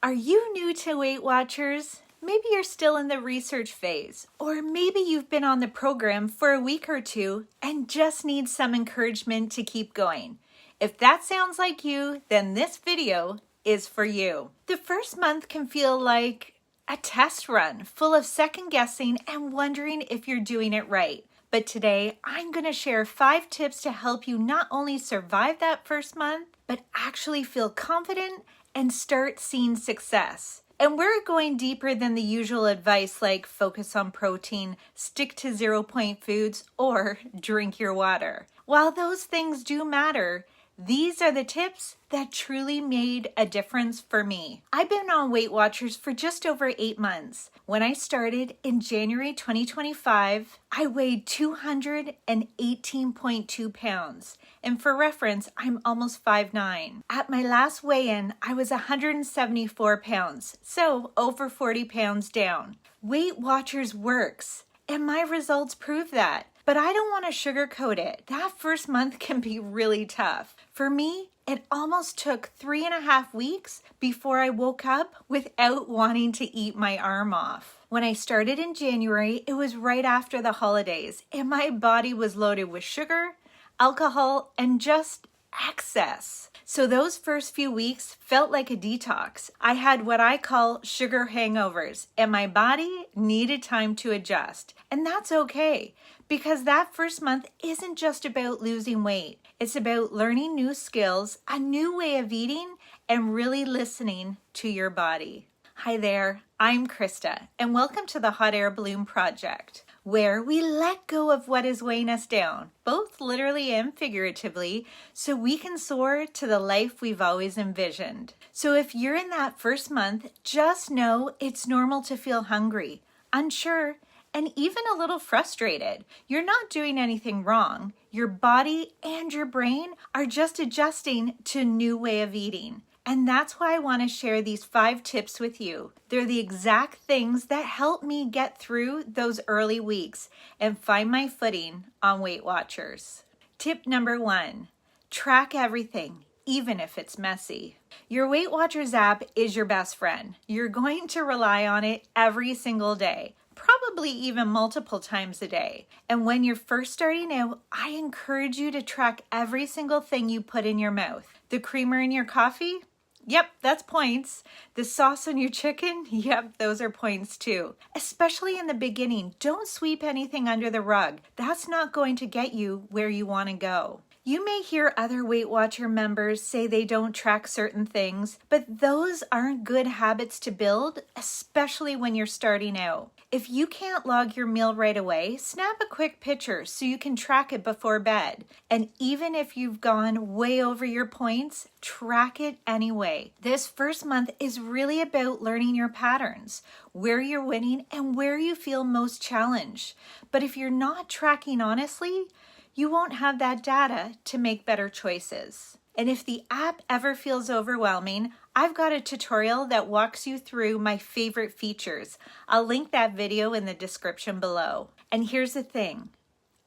Are you new to Weight Watchers? Maybe you're still in the research phase, or maybe you've been on the program for a week or two and just need some encouragement to keep going. If that sounds like you, then this video is for you. The first month can feel like a test run, full of second guessing and wondering if you're doing it right. But today, I'm going to share 5 tips to help you not only survive that first month, but actually feel confident and start seeing success. And we're going deeper than the usual advice like focus on protein, stick to 0-point foods, or drink your water. While those things do matter, these are the tips that truly made a difference for me. I've been on Weight Watchers for just over 8 months. When I started in January 2025, I weighed 218.2 pounds. And for reference, I'm almost 5'9". At my last weigh-in, I was 174 pounds, so over 40 pounds down. Weight Watchers works, and my results prove that. But I don't want to sugarcoat it. That first month can be really tough. For me, it almost took 3.5 weeks before I woke up without wanting to eat my arm off. When I started in January, it was right after the holidays, and my body was loaded with sugar, alcohol, and just excess. So those first few weeks felt like a detox. I had what I call sugar hangovers, and my body needed time to adjust. And that's okay, because that first month isn't just about losing weight. It's about learning new skills, a new way of eating, and really listening to your body. Hi there, I'm Krista, and welcome to the Hot Air Balloon Project, where we let go of what is weighing us down, both literally and figuratively, so we can soar to the life we've always envisioned. So if you're in that first month, just know it's normal to feel hungry, unsure, and even a little frustrated. You're not doing anything wrong. Your body and your brain are just adjusting to a new way of eating. And that's why I want to share these 5 tips with you. They're the exact things that help me get through those early weeks and find my footing on Weight Watchers. Tip number 1, track everything, even if it's messy. Your Weight Watchers app is your best friend. You're going to rely on it every single day, probably even multiple times a day. And when you're first starting out, I encourage you to track every single thing you put in your mouth. The creamer in your coffee? Yep, that's points. The sauce on your chicken? Yep, those are points too. Especially in the beginning, don't sweep anything under the rug. That's not going to get you where you want to go. You may hear other Weight Watcher members say they don't track certain things, but those aren't good habits to build, especially when you're starting out. If you can't log your meal right away, snap a quick picture so you can track it before bed. And even if you've gone way over your points, track it anyway. This first month is really about learning your patterns, where you're winning and where you feel most challenged. But if you're not tracking honestly, you won't have that data to make better choices. And if the app ever feels overwhelming, I've got a tutorial that walks you through my favorite features. I'll link that video in the description below. And here's the thing,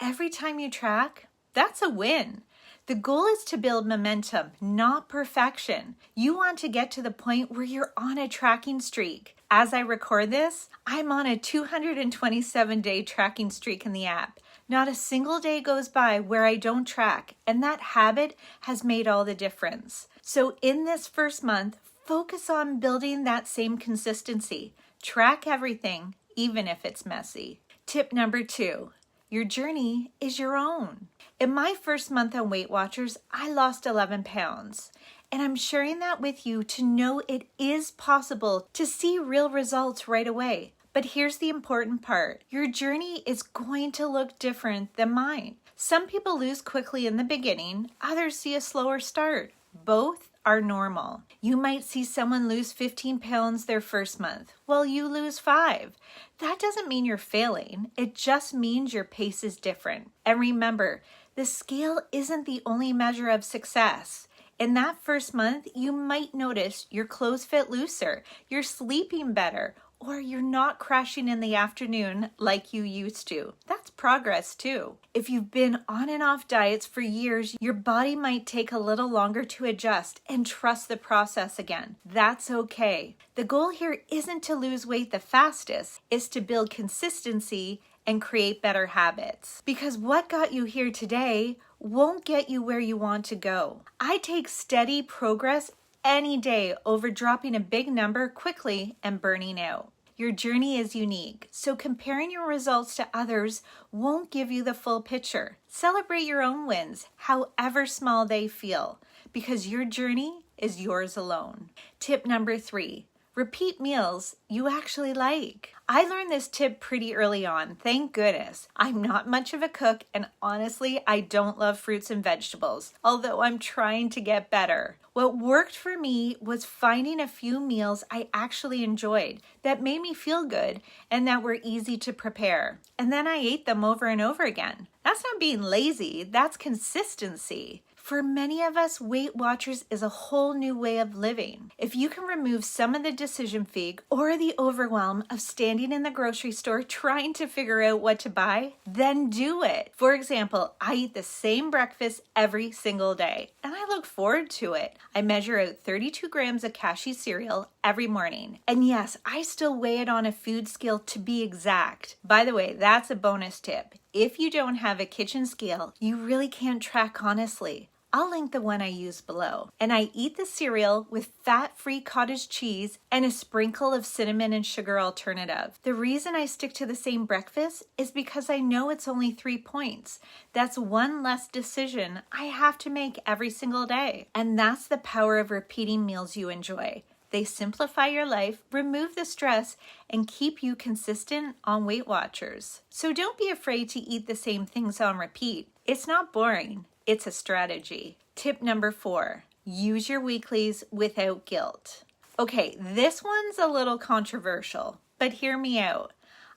every time you track, that's a win. The goal is to build momentum, not perfection. You want to get to the point where you're on a tracking streak. As I record this, I'm on a 227-day tracking streak in the app. Not a single day goes by where I don't track, and that habit has made all the difference. So in this first month, focus on building that same consistency. Track everything, even if it's messy. Tip number 2, your journey is your own. In my first month on Weight Watchers, I lost 11 pounds. And I'm sharing that with you to know it is possible to see real results right away. But here's the important part. Your journey is going to look different than mine. Some people lose quickly in the beginning, others see a slower start. Both are normal. You might see someone lose 15 pounds their first month, while you lose 5. That doesn't mean you're failing. It just means your pace is different. And remember, the scale isn't the only measure of success. In that first month, you might notice your clothes fit looser, you're sleeping better, or you're not crashing in the afternoon like you used to. That's progress too. If you've been on and off diets for years, your body might take a little longer to adjust and trust the process again. That's okay. The goal here isn't to lose weight the fastest, it's to build consistency and create better habits. Because what got you here today won't get you where you want to go. I take steady progress any day over dropping a big number quickly and burning out. Your journey is unique, so comparing your results to others won't give you the full picture. Celebrate your own wins, however small they feel, because your journey is yours alone. Tip number 3. Repeat meals you actually like. I learned this tip pretty early on, thank goodness. I'm not much of a cook, and honestly, I don't love fruits and vegetables, although I'm trying to get better. What worked for me was finding a few meals I actually enjoyed, that made me feel good, and that were easy to prepare. And then I ate them over and over again. That's not being lazy, that's consistency. For many of us, Weight Watchers is a whole new way of living. If you can remove some of the decision fatigue or the overwhelm of standing in the grocery store trying to figure out what to buy, then do it. For example, I eat the same breakfast every single day, and I look forward to it. I measure out 32 grams of cashew cereal every morning. And yes, I still weigh it on a food scale to be exact. By the way, that's a bonus tip. If you don't have a kitchen scale, you really can't track honestly. I'll link the one I use below. And I eat the cereal with fat-free cottage cheese and a sprinkle of cinnamon and sugar alternative. The reason I stick to the same breakfast is because I know it's only 3 points. That's one less decision I have to make every single day. And that's the power of repeating meals you enjoy. They simplify your life, remove the stress, and keep you consistent on Weight Watchers. So don't be afraid to eat the same things on repeat. It's not boring. It's a strategy. Tip number 4, use your weeklies without guilt. Okay, this one's a little controversial, but hear me out.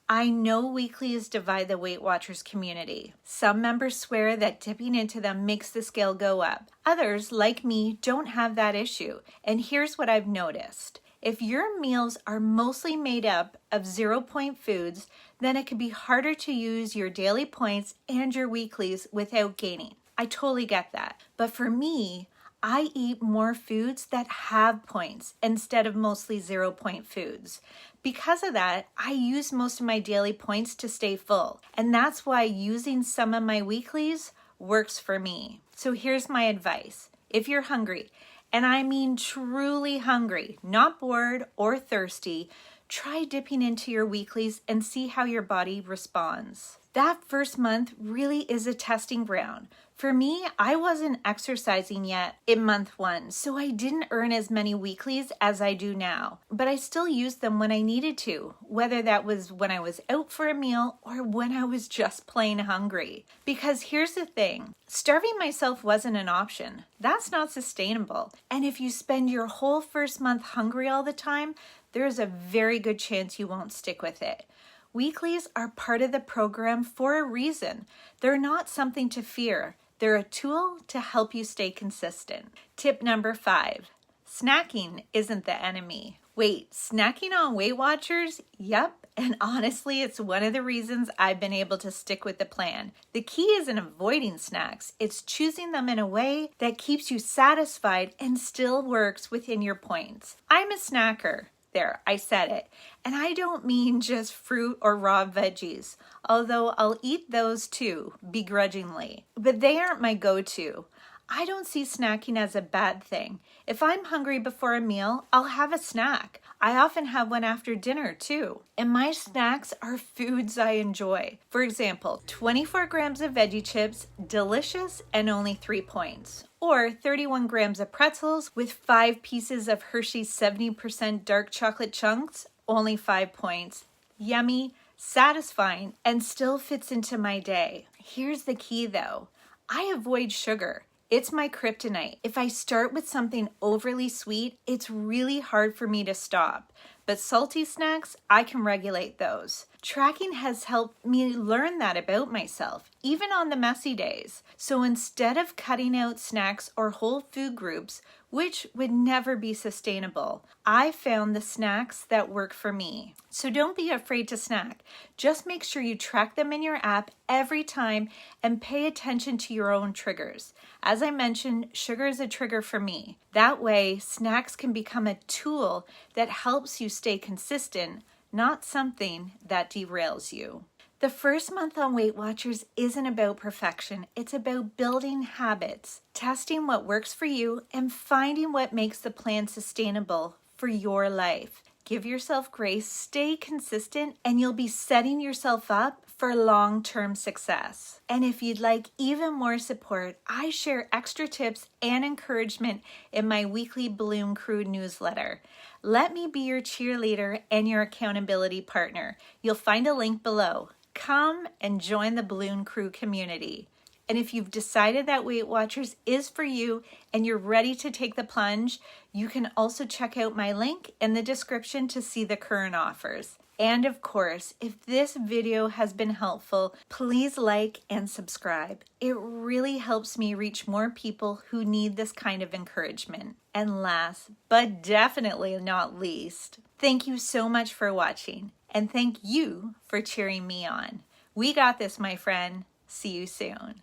I know weeklies divide the Weight Watchers community. Some members swear that dipping into them makes the scale go up. Others, like me, don't have that issue. And here's what I've noticed. If your meals are mostly made up of 0-point foods, then it can be harder to use your daily points and your weeklies without gaining. I totally get that. But for me, I eat more foods that have points instead of mostly 0-point foods. Because of that, I use most of my daily points to stay full. And that's why using some of my weeklies works for me. So here's my advice. If you're hungry, and I mean truly hungry, not bored or thirsty, try dipping into your weeklies and see how your body responds. That first month really is a testing ground. For me, I wasn't exercising yet in month 1, so I didn't earn as many weeklies as I do now. But I still used them when I needed to, whether that was when I was out for a meal or when I was just plain hungry. Because here's the thing, starving myself wasn't an option. That's not sustainable. And if you spend your whole first month hungry all the time, there's a very good chance you won't stick with it. Weeklies are part of the program for a reason. They're not something to fear. They're a tool to help you stay consistent. Tip number 5, snacking isn't the enemy. Wait, snacking on Weight Watchers? Yep, and honestly, it's one of the reasons I've been able to stick with the plan. The key isn't avoiding snacks, it's choosing them in a way that keeps you satisfied and still works within your points. I'm a snacker. There, I said it. And I don't mean just fruit or raw veggies, although I'll eat those too, begrudgingly. But they aren't my go-to. I don't see snacking as a bad thing. If I'm hungry before a meal, I'll have a snack. I often have one after dinner too. And my snacks are foods I enjoy. For example, 24 grams of veggie chips, delicious and only 3 points. Or 31 grams of pretzels with 5 pieces of Hershey's 70% dark chocolate chunks, only 5 points. Yummy, satisfying, and still fits into my day. Here's the key though. I avoid sugar. It's my kryptonite. If I start with something overly sweet, it's really hard for me to stop. But salty snacks, I can regulate those. Tracking has helped me learn that about myself, even on the messy days. So instead of cutting out snacks or whole food groups, which would never be sustainable. I found the snacks that work for me. So don't be afraid to snack. Just make sure you track them in your app every time and pay attention to your own triggers. As I mentioned, sugar is a trigger for me. That way, snacks can become a tool that helps you stay consistent, not something that derails you. The first month on Weight Watchers isn't about perfection. It's about building habits, testing what works for you, and finding what makes the plan sustainable for your life. Give yourself grace, stay consistent, and you'll be setting yourself up for long-term success. And if you'd like even more support, I share extra tips and encouragement in my weekly Balloon Crew newsletter. Let me be your cheerleader and your accountability partner. You'll find a link below. Come and join the Balloon Crew community. And if you've decided that Weight Watchers is for you and you're ready to take the plunge, you can also check out my link in the description to see the current offers. And of course, if this video has been helpful, please like and subscribe. It really helps me reach more people who need this kind of encouragement. And last, but definitely not least, thank you so much for watching. And thank you for cheering me on. We got this, my friend. See you soon.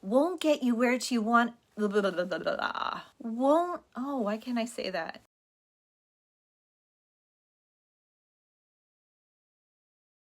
Won't get you where you want. Won't. Oh, why can't I say that?